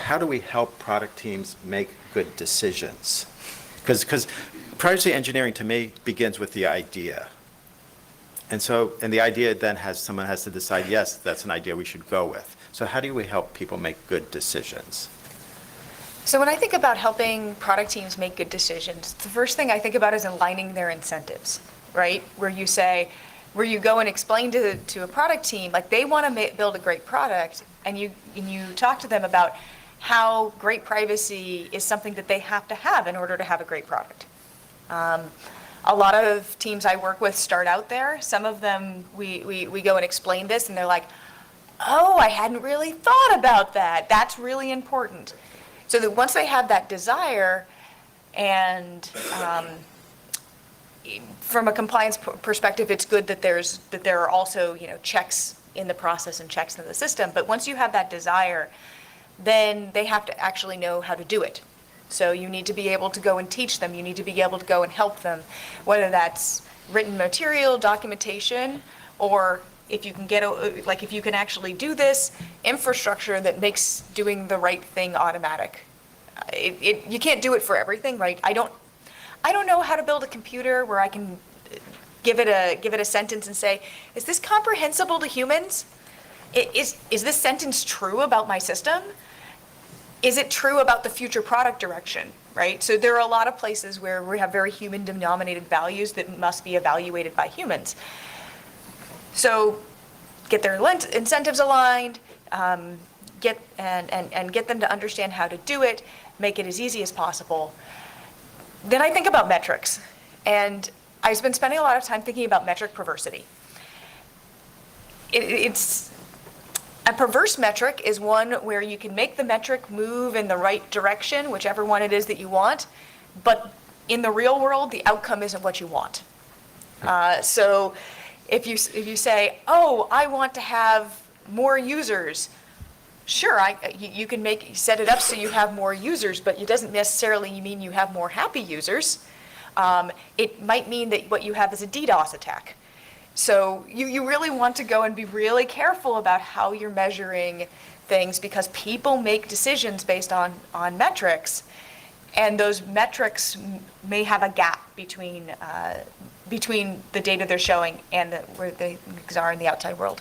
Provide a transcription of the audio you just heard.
how do we help product teams make good decisions? Because privacy engineering to me begins with the idea. And the idea then someone has to decide, yes, that's an idea we should go with. So how do we help people make good decisions? So when I think about helping product teams make good decisions, the first thing I think about is aligning their incentives, right? Where you go and explain to a product team, like they want to build a great product, and you talk to them about how great privacy is something that they have to have in order to have a great product. A lot of teams I work with start out there. Some of them, we go and explain this, and they're like, oh, I hadn't really thought about that. That's really important. So that once they have that desire, and from a compliance perspective, it's good that there are also checks in the process and checks in the system. But once you have that desire, then they have to actually know how to do it. So you need to be able to go and teach them. You need to be able to go and help them, whether that's written material, documentation, or if you can if you can actually do this, infrastructure that makes doing the right thing automatic. You can't do it for everything, right? I don't know how to build a computer where I can give it a sentence and say, is this comprehensible to humans? Is this sentence true about my system? Is it true about the future product direction, right? So there are a lot of places where we have very human-denominated values that must be evaluated by humans. So get their incentives aligned, get them to understand how to do it, make it as easy as possible. Then I think about metrics, and I've been spending a lot of time thinking about metric perversity. It's a perverse metric is one where you can make the metric move in the right direction, whichever one it is that you want, but in the real world, the outcome isn't what you want. So if you say, oh, I want to have more users, sure, you can set it up so you have more users, but it doesn't necessarily mean you have more happy users. It might mean that what you have is a DDoS attack. So you really want to go and be really careful about how you're measuring things, because people make decisions based on metrics, and those metrics may have a gap between the data they're showing and where things are in the outside world.